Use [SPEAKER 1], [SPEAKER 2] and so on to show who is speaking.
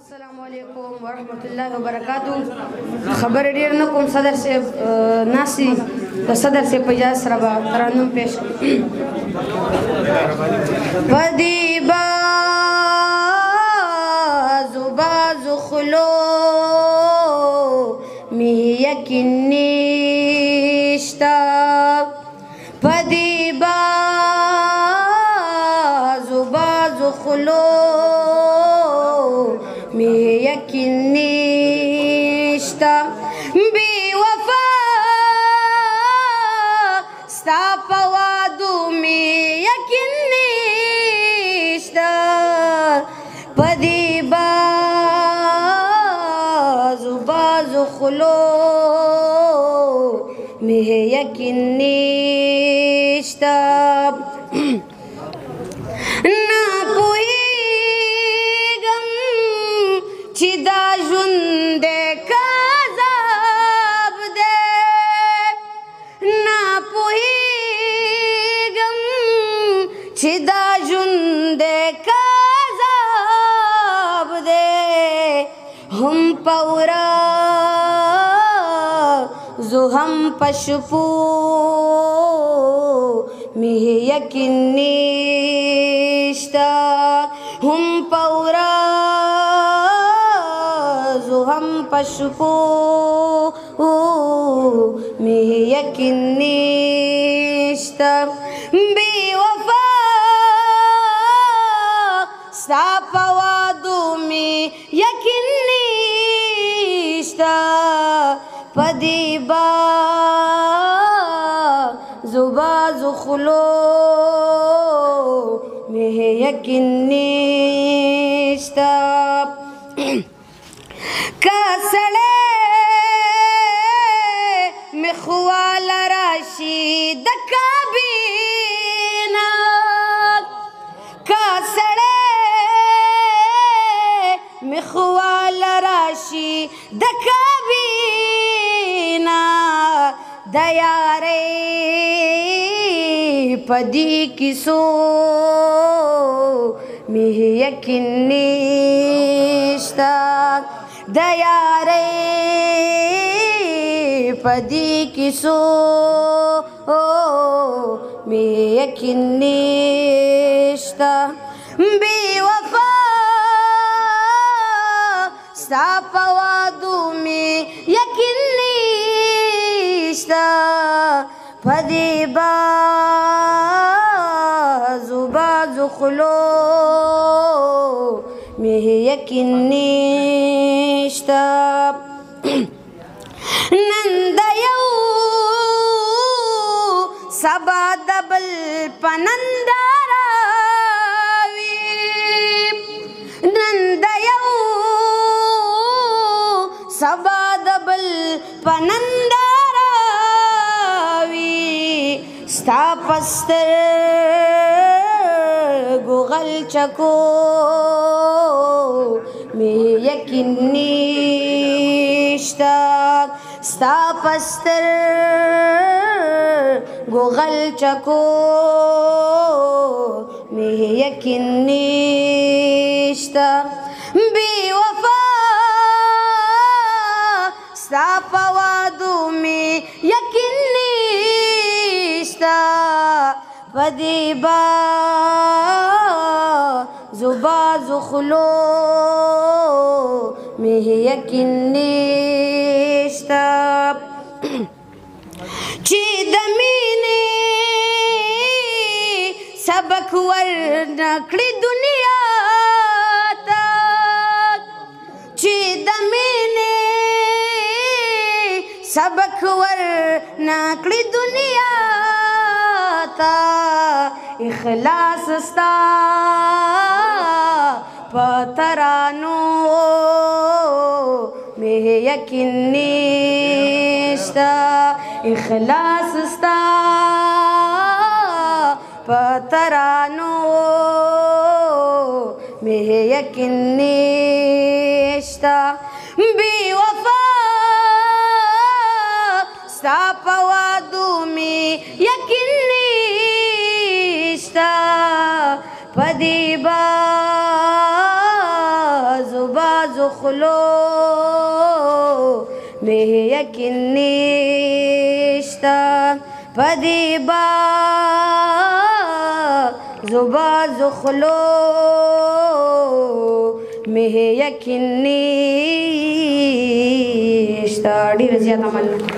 [SPEAKER 1] अस्सलाम वालेकुम वरहमतुल्लाहि वबरकातुहू। खबर ډیر نه کوم صدر صاحب ناسي د صدر صاحب په اجازه سره به ترنم پیش پدی بازو خلو می یقین نیشتا پدی بازو خلو می یقین نیشتا بی وفا ستا په وعدو می یقین نیشتا پدی بازو خلو می یقین نیشتا چې دا ژوند کا عذاب دی نه پوهېږم چې دا ژوند کا عذاب دی هم په ورځو هم په شپو مې یقین نشته هم په हम पशुपो में यकीन निश्ता बेवफा सता په وعدو में यकीन निश्ता پدی بازو خلو में यकीन निश्ता کسړې مخوال راشي د کابینا کسړې مخوال راشي د کابینا د یارې پدی کیسو می یقین نشتا د یارې پدی کیسو می یقین نشتا بی وفا ستا په وعدو می یقین نشتا پدی بازو خلو می یقین نشتا نن د یو سبا د بل په ننداره وي نن د یو سبا د بل په ننداره وي ستا په سترګو غلچکو می یقین نشتا ستا په سترګو غلچکو می یقین نشتا بی وفا ستا په وعدو می یقین نشتا پدی بازو خلو میں یقین نشتا چې د مینې سبق ورنکړي دنیا ته چې د مینې سبق ورنکړي دنیا ته اخلاص ستا پترانو میں یقین نشتا اخلاص ستا پترانو میں یقین نشتا بی وفا ستا په وعدو میں یقین نشتا پدی بازو زخلو مه یقین نیشتا پدی با زبا زخلو مه یقین نیشتا. ډېره زیاته مننه.